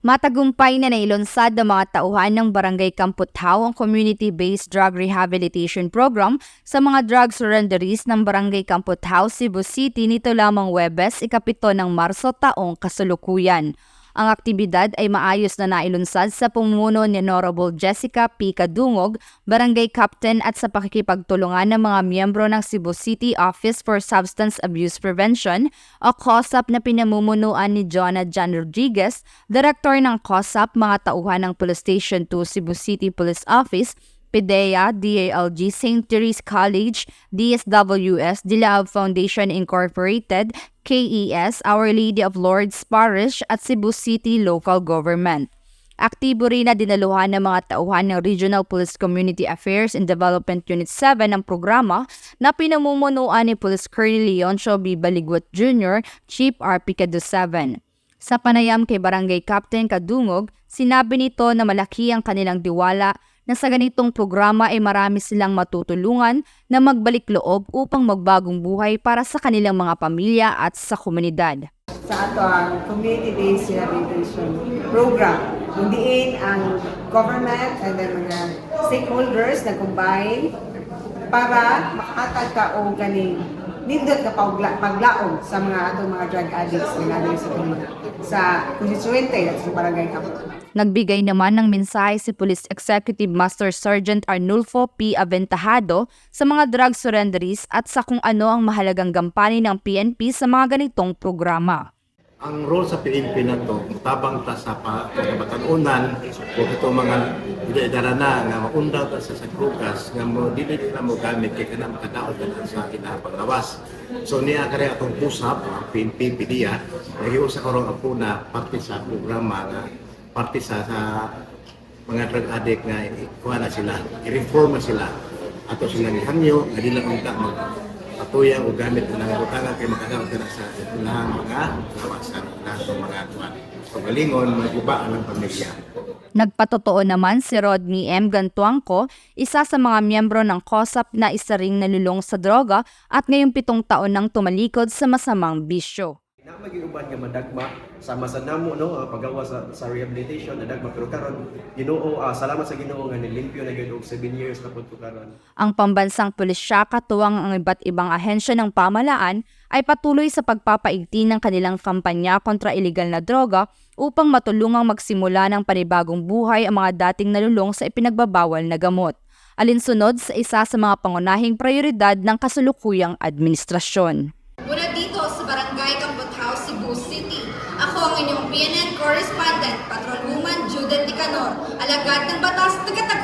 Matagumpay na nailunsad ng mga tauhan ng Barangay Kamputhaw ang Community-Based Drug Rehabilitation Program sa mga drug surrenderies ng Barangay Kamputhaw, Cebu City nito lamang Huwebes, 7 ng Marso taong kasalukuyan. Ang aktibidad ay maayos na nailunsad sa pamumuno ni Honorable Jessica P. Kadungog, Barangay Captain at sa pakikipagtulungan ng mga miyembro ng Cebu City Office for Substance Abuse Prevention o COSAP na pinamumunuan ni Jonah Jan Rodriguez, Director ng COSAP, mga tauhan ng Police Station 2 Cebu City Police Office, PIDEA, DALG, St. Therese College, DSWS, Dilaab Foundation Incorporated, KES, Our Lady of Lourdes Parish at Cebu City Local Government. Aktibo rin na dinaluhan ng mga tauhan ng Regional Police Community Affairs and Development Unit 7 ang programa na pinamumunuan ni Police Colonel Leoncio B. Baligwat Jr., Chief RPCADO 7. Sa panayam kay Barangay Captain Kadungog, sinabi nito na malaki ang kanilang diwala na sa ganitong programa ay marami silang matutulungan na magbalik loob upang magbagong buhay para sa kanilang mga pamilya at sa komunidad. Sa ato ang community-based rehabilitation program, kundiin ang government and then mga stakeholders na combine para makahatag ka o ganing nindot ka paglaom sa mga atong mga drug addicts na namin sa konstituente at sa barangay Kamputhaw. Nagbigay naman ng mensahe si Police Executive Master Sergeant Arnulfo P. Aventahado sa mga drug surrenderies at sa kung ano ang mahalagang gampanin ng PNP sa mga ganitong programa. Ang role sa PNP na ito, tabang ta sa pagkabatanunan o ito mga idara na nga maundaw ta sa sagrugas nga mo dili na mo gamit kay kana makadaot ka sa kinapanglawas. So niya kare atong pusap ang PNP PDEA nagiusa karong apuna parte sa programa nga parte sa mga drug addict nga kuha na sila, i-reform na sila ato sila gihangyo nga dili unta patuya o gamit na ng utangan kay makadaot na sa ilang mga kawasan ng mga kuwan. Pagalingon, mag-iba ang pamilya. Nagpatotoo naman si Rodney M. Gantuangco, isa sa mga miyembro ng COSAP na isa ring nalulong sa droga at ngayong 7 taon nang tumalikod sa masamang bisyo. Na magiuban nga madagma sama sa namo paggawa sa rehabilitation nadagma pero karon Ginoo salamat sa Ginoo nga nilimpyo na gyud og 7 years na pud karon. Ang pambansang pulisya katuwang ang iba't ibang ahensya ng pamahalaan ay patuloy sa pagpapaigting ng kanilang kampanya kontra iligal na droga upang matulungang magsimula ng panibagong buhay ang mga dating nalulong sa ipinagbabawal na gamot. Alinsunod sa isa sa mga pangunahing prioridad ng kasalukuyang administrasyon. Mula dito sa Barangay Kamputhaw, Cebu City, ako ang inyong PNN correspondent, Patrolwoman Judith Nicanor, alagad ng batas, taga